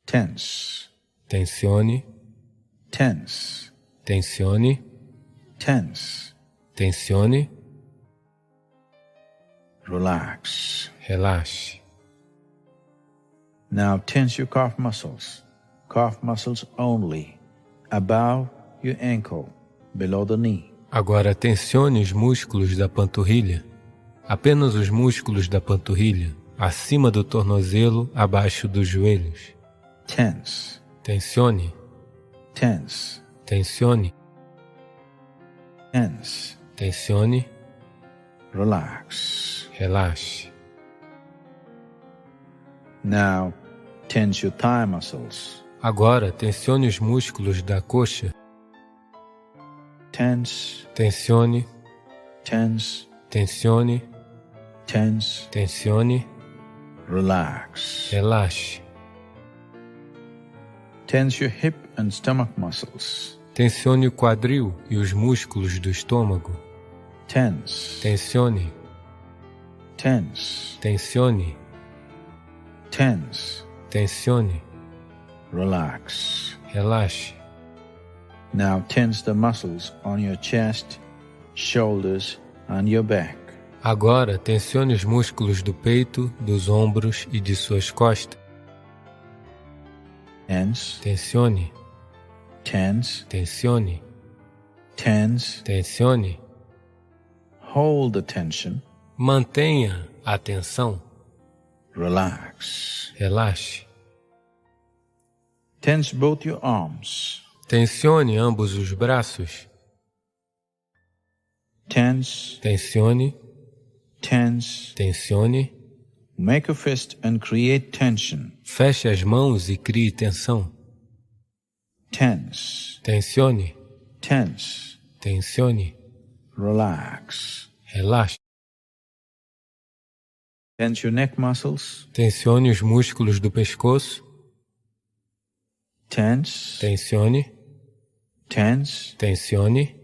Tense, Tensione, tense, tensione, tense. tensione, Relax. relaxe. Now tense your calf muscles only, above your ankle, below the knee. Agora tensione os músculos da panturrilha, apenas os músculos da panturrilha, acima do tornozelo, abaixo dos joelhos. Tense. Tensione. Tense. Tensione. Tense. Tensione. Relax. Relaxe. Now tense your thigh muscles. Agora tensione os músculos da coxa. Tense. Tensione. Tense. Tensione. Tense. Tensione. Relax. Relaxe. Tense your hip and stomach muscles. Tensione o quadril e os músculos do estômago. Tense. Tensione. Tense. Tensione. Tense. Tensione. Relax. Relaxe. Now tense the muscles on your chest, shoulders, and your back. Agora tensione os músculos do peito, dos ombros e de suas costas. Tense. Tensione. Tense. Tensione. Tense. Tensione. Hold the tension. Mantenha a tensão. Relax. Relaxe. Tense both your arms. Tensione ambos os braços. Tense. Tensione. Tense. Tensione. Make a fist and create tension. Feche as mãos e crie tensão. Tense. Tensione. Tense. Tensione. Relax. Relaxe. Tense your neck muscles. Tensione os músculos do pescoço. Tense. Tensione. Tense. Tensione.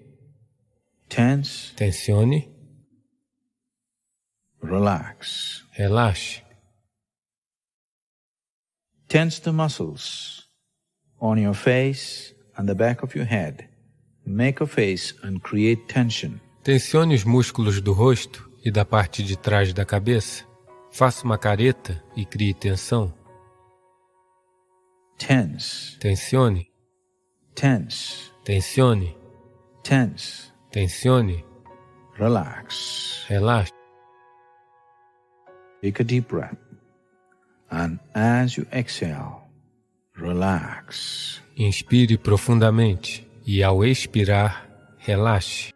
Tense. Tensione. Relax. Relaxe. Tense the muscles on your face and the back of your head. Make a face and create tension. Tensione os músculos do rosto e da parte de trás da cabeça. Faça uma careta e crie tensão. Tense. Tensione. Tense. Tensione. Tense. Tensione. Relax. Relaxe. Take a deep breath. And as you exhale, relax. Inspire profundamente e ao expirar, relaxe.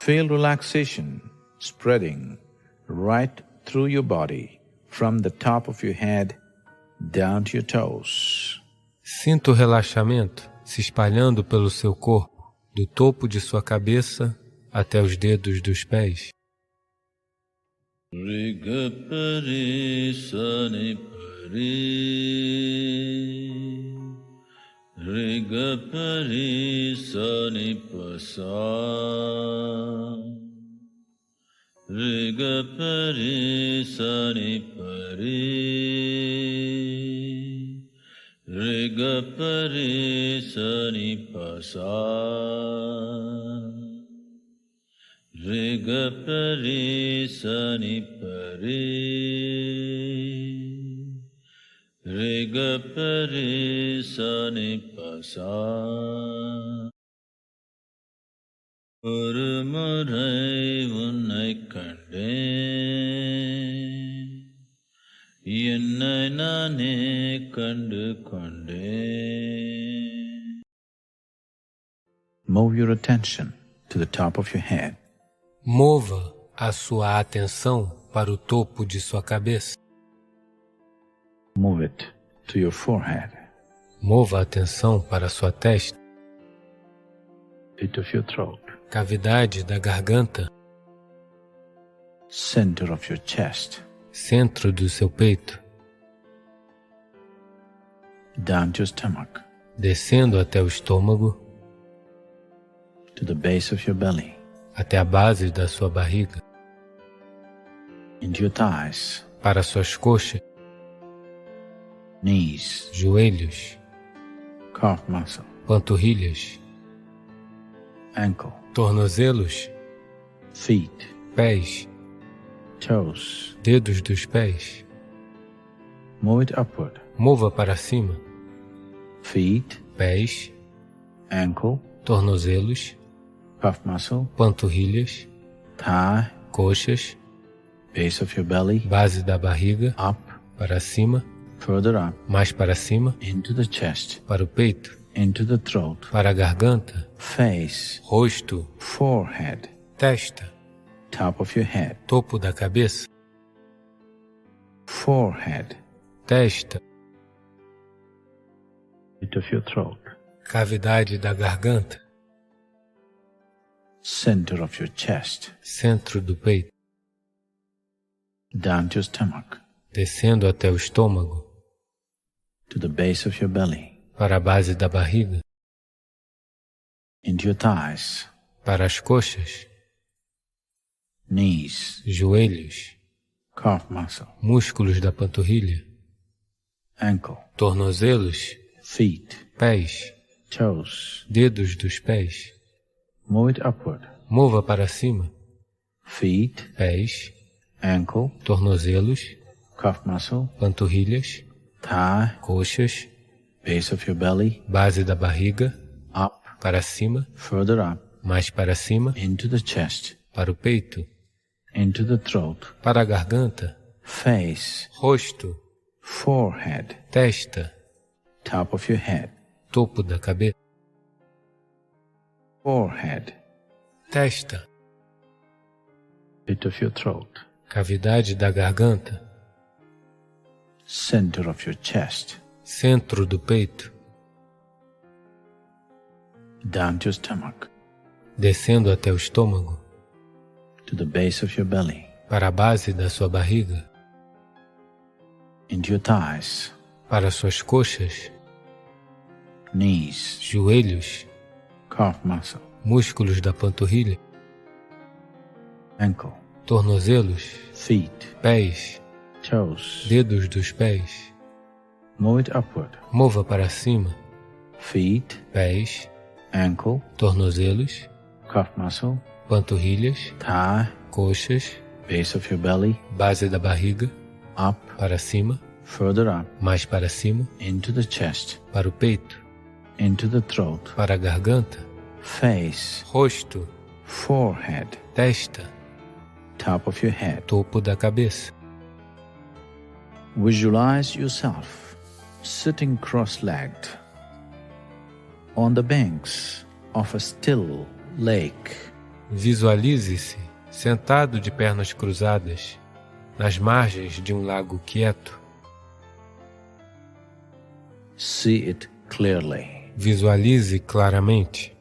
Feel relaxation spreading right through your body, from the top of your head down to your toes. Sinta o relaxamento se espalhando pelo seu corpo, do topo de sua cabeça até os dedos dos pés. Rigapari sanipari Rigapari sanipasa Rigapari sanipari Rigapari sanipasa Rigapari sanipari Rigapari sanipasa Urumurai unnai kandén Ennai naane kandu kondén. Move your attention to the top of your head. Mova a sua atenção para o topo de sua cabeça. Move it to your forehead. Mova a atenção para a sua testa. Pit of your throat. Cavidade da garganta. Center of your chest. Centro do seu peito. Down to your stomach. Descendo até o estômago. To the base of your belly. Até a base da sua barriga. Into your thighs. Para suas coxas. Knees. Joelhos. Calf muscle. Panturrilhas. Ankle. Tornozelos. Feet. Pés. Toes. Dedos dos pés. Move it upward. Mova para cima. Feet, Pés, ankle, tornozelos, calf muscle, panturrilhas, thigh, coxas, base of your belly, base da barriga, up, para cima, further up, mais para cima, into the chest, para o peito, into the throat, para a garganta, face, rosto, forehead, testa, top of your head, topo da cabeça, forehead, testa, pit of your throat, cavidade da garganta, center of your chest, centro do peito, down to your stomach, descendo até o estômago, to the base of your belly, para a base da barriga, into your thighs, para as coxas, knees, joelhos, calf muscle, músculos da panturrilha, ankle, tornozelos, feet, pés, toes. dedos dos pés. Move it upward. Mova para cima. Feet, Pés, ankle, tornozelos, calf muscle, panturrilhas, thigh, coxas, base of your belly, base da barriga, up, para cima, further up, mais para cima, into the chest, para o peito, into the throat, para a garganta, face, rosto, forehead, testa, top of your head, topo da cabeça, forehead, testa, pit of your throat, cavidade da garganta, center of your chest, centro do peito, down to your stomach, descendo até o estômago, to the base of your belly, para a base da sua barriga, into your thighs, para suas coxas, knees, joelhos, calf muscle, músculos da panturrilha, ankle, tornozelos, feet, pés, toes. dedos dos pés. Move it upward. Mova para cima. Feet, Pés, ankle, tornozelos, calf muscle, panturrilhas, thigh, coxas, base of your belly, base da barriga, up, para cima, further up, mais para cima, into the chest, para o peito, into the throat, para a garganta, face, rosto, forehead, testa, top of your head. topo da cabeça. Visualize yourself sitting cross-legged on the banks of a still lake. Visualize-se sentado de pernas cruzadas nas margens de um lago quieto. See it clearly. Visualize claramente.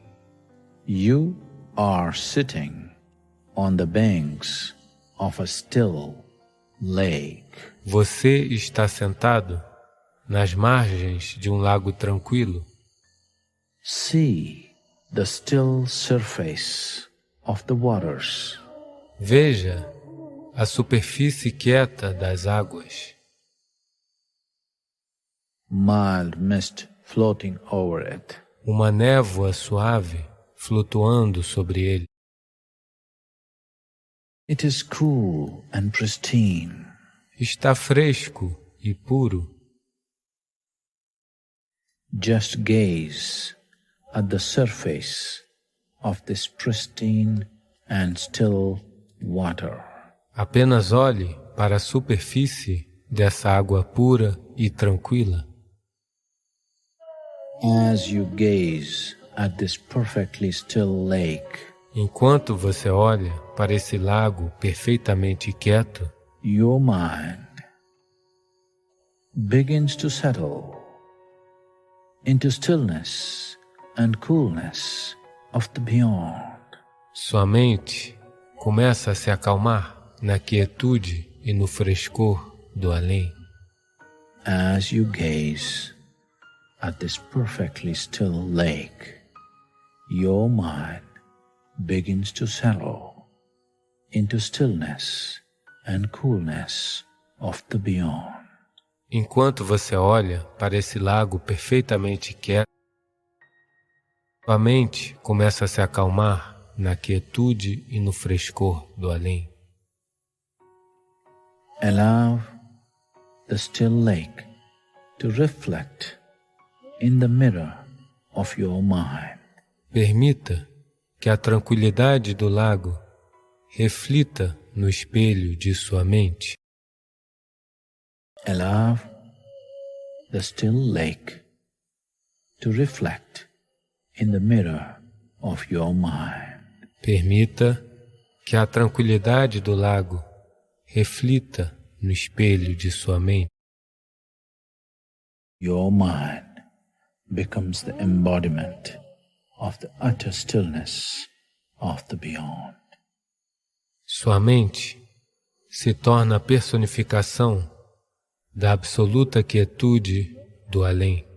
You are sitting on the banks of a still lake. Você está sentado nas margens de um lago tranquilo. See the still surface of the waters. Veja a superfície quieta das águas. Mild mist floating over it. Uma névoa suave flutuando sobre ele. It is cool and pristine. Está fresco e puro. Just gaze at the surface of this pristine and still water. Apenas olhe para a superfície dessa água pura e tranquila. As you gaze at this perfectly still lake, Enquanto você olha para esse lago perfeitamente quieto, your mind begins to settle into stillness and coolness of the beyond. sua mente começa a se acalmar na quietude e no frescor do além. As you gaze at this perfectly still lake, your mind begins to settle into stillness and coolness of the beyond. Enquanto você olha para esse lago perfeitamente quieto, sua mente começa a se acalmar na quietude e no frescor do além. Allow the still lake to reflect in the mirror of your mind. Permita que a tranquilidade do lago reflita no espelho de sua mente. Allow the still lake to reflect in the mirror of your mind. Permita que a tranquilidade do lago reflita no espelho de sua mente. Your mind becomes the embodiment of the utter stillness of the beyond. Sua mente se torna a personificação da absoluta quietude do além.